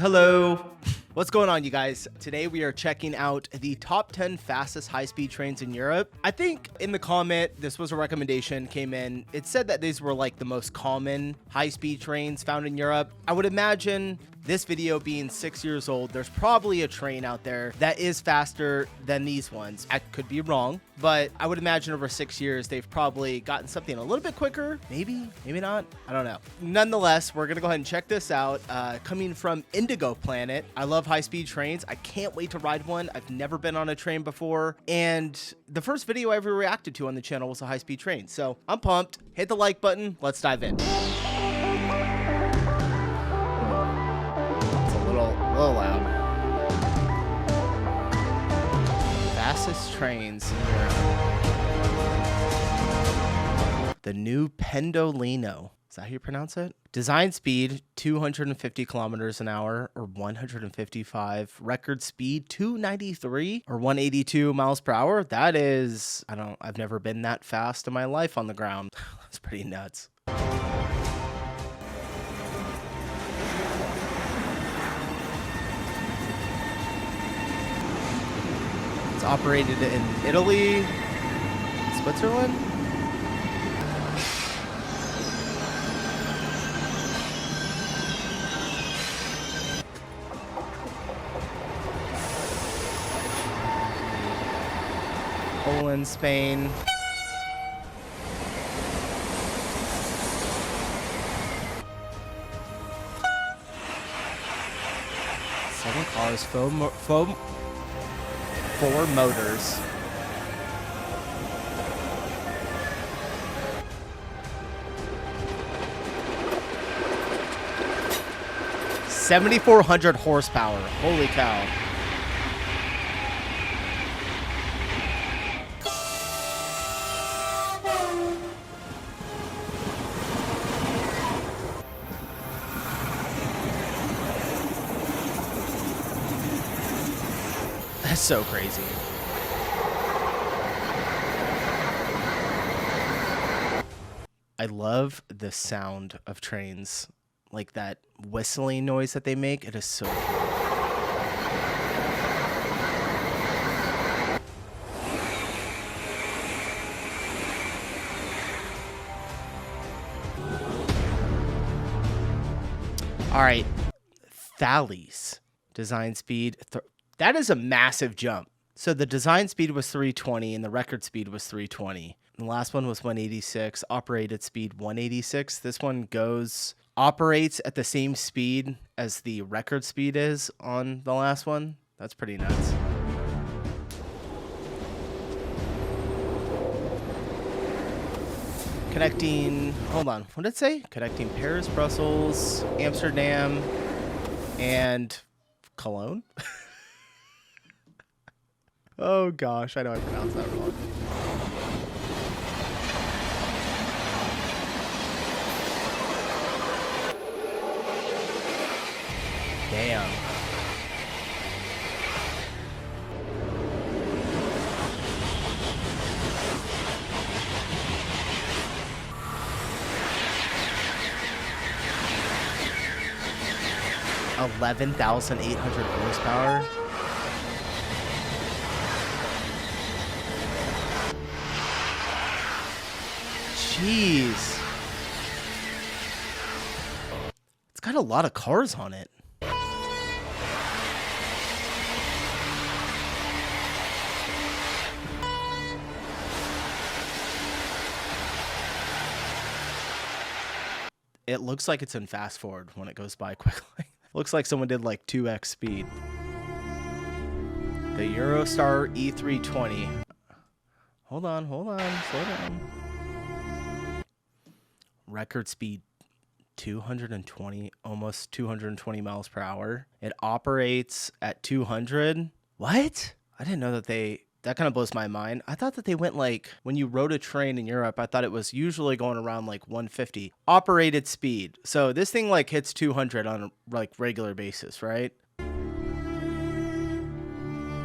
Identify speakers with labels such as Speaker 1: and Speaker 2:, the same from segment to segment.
Speaker 1: Hello. What's going on, you guys? Today we are checking out the top 10 fastest high-speed trains in Europe. I think in the comment, this was a recommendation, came in. It said that these were like the most common high-speed trains found in Europe. I would imagine this video being 6 years old, there's probably a train out there that is faster than these ones. I could be wrong, but I would imagine over 6 years, they've probably gotten something a little bit quicker. Maybe not. I don't know. Nonetheless, we're gonna go ahead and check this out. Coming from Indigo Planet. I love high-speed trains. I can't wait to ride one. I've never been on a train before. And the first video I ever reacted to on the channel was a high-speed train. So I'm pumped. Hit the like button. Let's dive in. A little loud. Fastest trains in Europe. The new Pendolino. Is that how you pronounce it? Design speed 250 kilometers an hour or 155. Record speed 293 or 182 miles per hour. That is, I've never been that fast in my life on the ground. That's pretty nuts. It's operated in Italy, Switzerland. Poland, Spain. Seven cars, four motors. $7,400 horsepower. Holy cow. That's so crazy. I love the sound of trains, like that whistling noise that they make. It is so cool. All right, Thalys, design speed. That is a massive jump. So the design speed was 320 and the record speed was 320. The last one was 186, operated speed 186. This one operates at the same speed as the record speed is on the last one. That's pretty nuts. Hold on, what did it say? Connecting Paris, Brussels, Amsterdam, and Cologne? Oh gosh, I know I pronounced that wrong. Damn. $11,800 horsepower. Jeez. It's got a lot of cars on it. It looks like it's in fast forward when it goes by quickly. Looks like someone did like 2x speed. The Eurostar E320. Hold on, slow down. Record speed 220, almost 220 miles per hour. It operates at 200. What? I didn't know that that kind of blows my mind. I thought that they went like, when you rode a train in Europe, I thought it was usually going around like 150. Operated speed. So this thing like hits 200 on a like regular basis, right?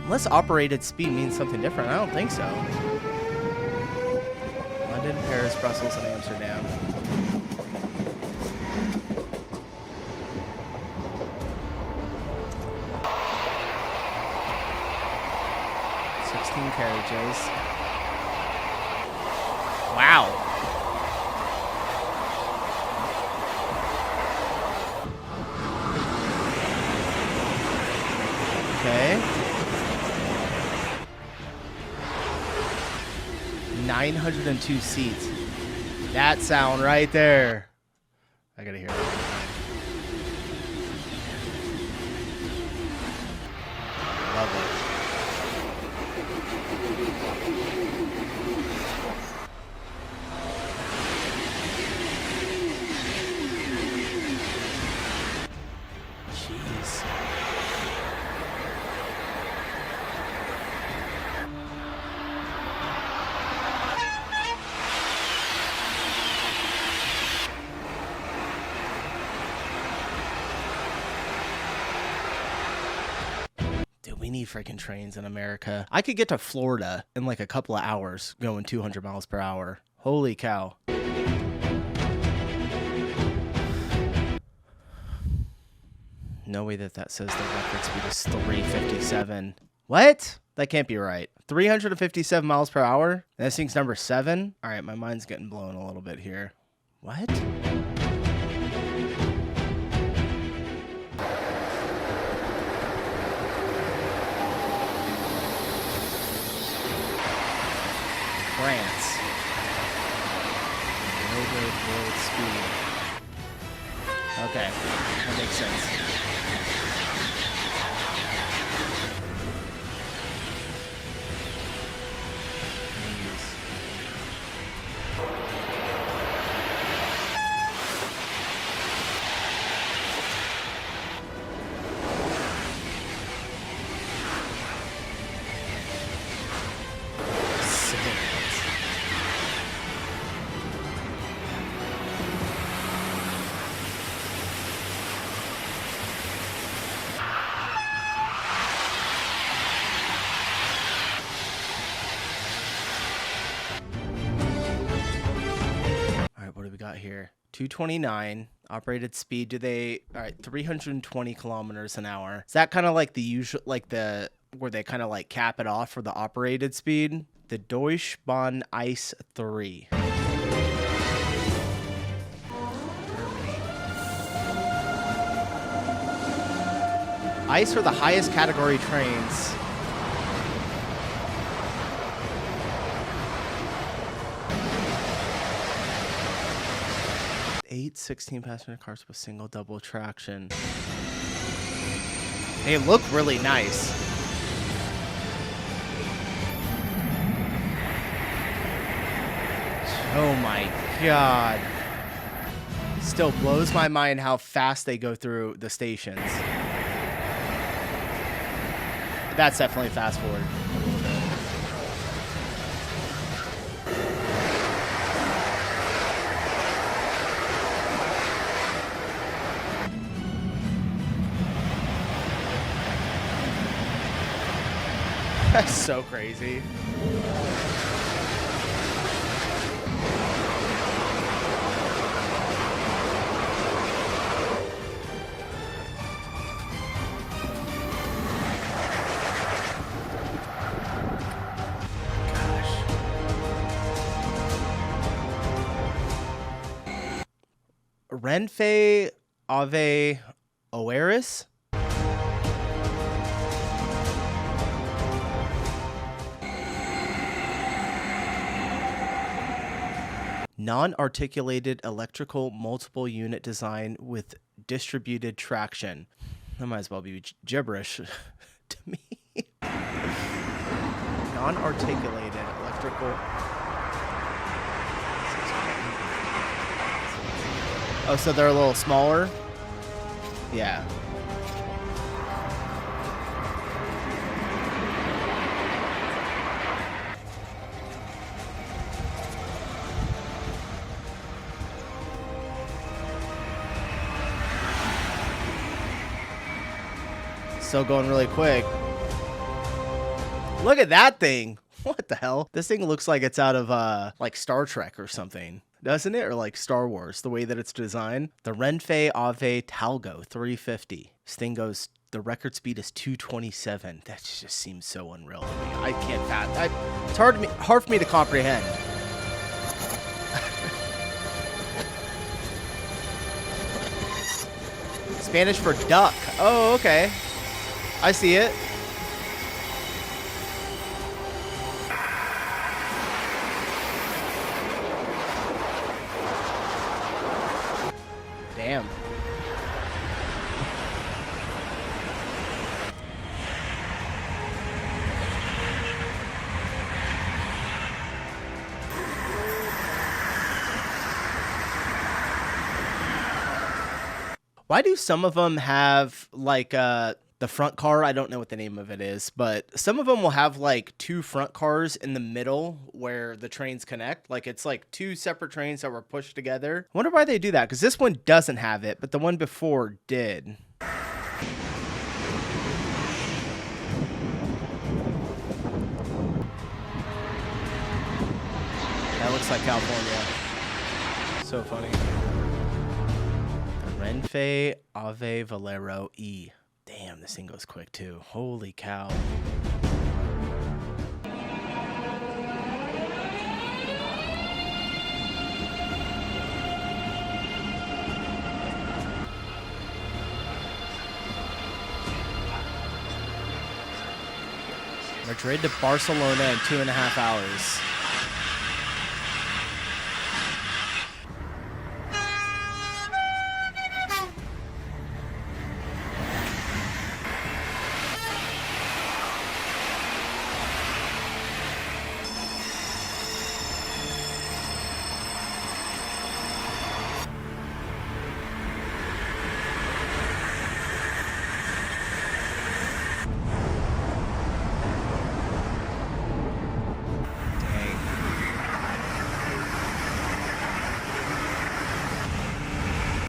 Speaker 1: Unless operated speed means something different. I don't think so. London, Paris, Brussels, and Amsterdam. 16 carriages. Wow. Okay. 902 seats. That sound right there. I gotta hear it. Love it. Jeez. We need freaking trains in America. I could get to Florida in like a couple of hours going 200 miles per hour. Holy cow. No way that says the record speed is 357. What? That can't be right. 357 miles per hour? This thing's number 7? All right, my mind's getting blown a little bit here. What? France. Railroad world speed. Okay, that makes sense. Got here 229 operated speed. Do they all right 320 kilometers an hour? Is that kind of like the usual, like the where they kind of like cap it off for the operated speed? The Deutsche Bahn ICE 3. ICE are the highest category trains. Eight 16-passenger cars with single double traction. They look really nice. Oh my god. Still blows my mind how fast they go through the stations. That's definitely fast forward. That's so crazy. Gosh. Renfe AVE S-103? Non-articulated electrical multiple unit design with distributed traction. That might as well be gibberish to me. Non-articulated electrical. Oh, so they're a little smaller? Yeah. Still going really quick. Look at that thing. What the hell? This thing looks like it's out of like Star Trek or something, doesn't it? Or like Star Wars, the way that it's designed. The Renfe AVE Talgo 350. This thing goes The record speed is 227. That just seems so unreal to me. I can't fathom. It's hard for me to comprehend. Spanish for duck. Oh, okay. I see it. Damn. Why do some of them have like the front car? I don't know what the name of it is, but some of them will have like two front cars in the middle where the trains connect. Like it's like two separate trains that were pushed together. I wonder why they do that, because this one doesn't have it, but the one before did. That looks like California. So funny. Renfe AVE Velaro E. Damn, this thing goes quick too. Holy cow. Madrid to Barcelona in 2.5 hours.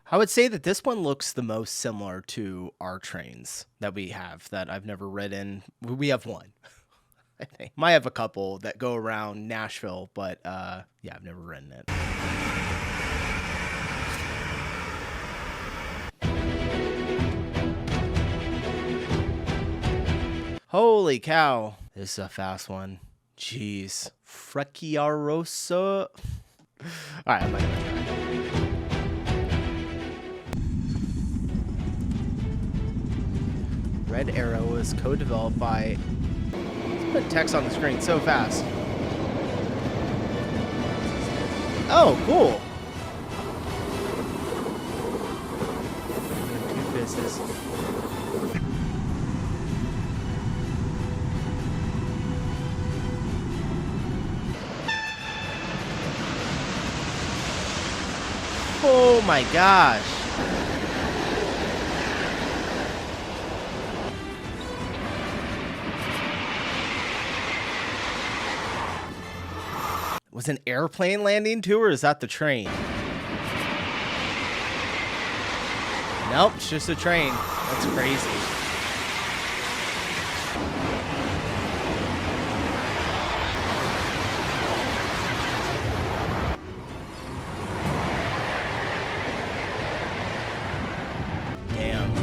Speaker 1: I would say that this one looks the most similar to our trains that we have that I've never ridden. We have one, I think. Might have a couple that go around Nashville, but yeah, I've never ridden it. Holy cow. This is a fast one. Jeez. Frecciarossa. All right, I'm not gonna try. Red Arrow is co-developed by... Let's put text on the screen so fast. Oh, cool. Two business. Oh my gosh. Was an airplane landing too, or is that the train? Nope, it's just a train. That's crazy. Damn.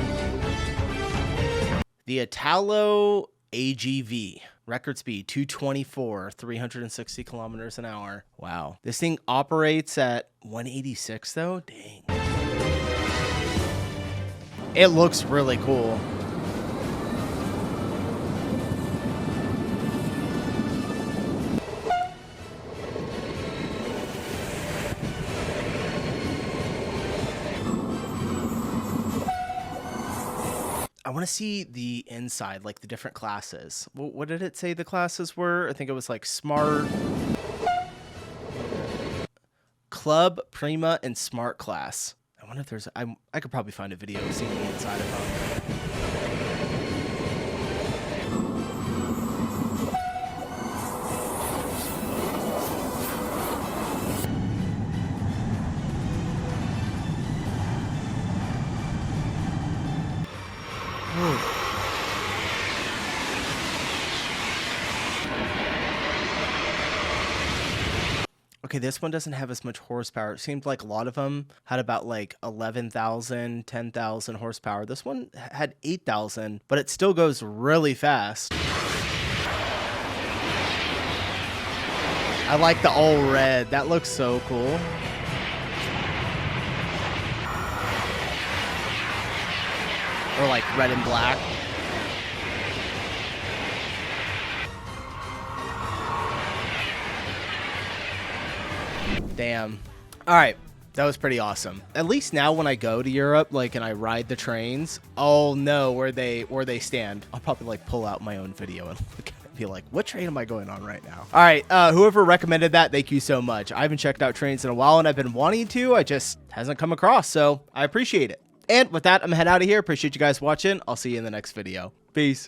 Speaker 1: The Italo AGV. Record speed, 224, 360 kilometers an hour. Wow. This thing operates at 186 though? Dang. It looks really cool. I want to see the inside, like the different classes. What did it say the classes were? I think it was like Smart, Club, Prima, and Smart class. I wonder if there's... I could probably find a video seeing the inside of them. Okay, this one doesn't have as much horsepower. It seemed like a lot of them had about like 11,000, 10,000 horsepower. This one had 8,000, but it still goes really fast. I like the all red. That looks so cool. Or like red and black. Damn. All right. That was pretty awesome. At least now when I go to Europe, like, and I ride the trains, I'll know where they stand. I'll probably like pull out my own video and look at it, be like, what train am I going on right now? All right. Whoever recommended that, thank you so much. I haven't checked out trains in a while and I've been wanting to. I just hasn't come across. So I appreciate it. And with that, I'm gonna head out of here. Appreciate you guys watching. I'll see you in the next video. Peace.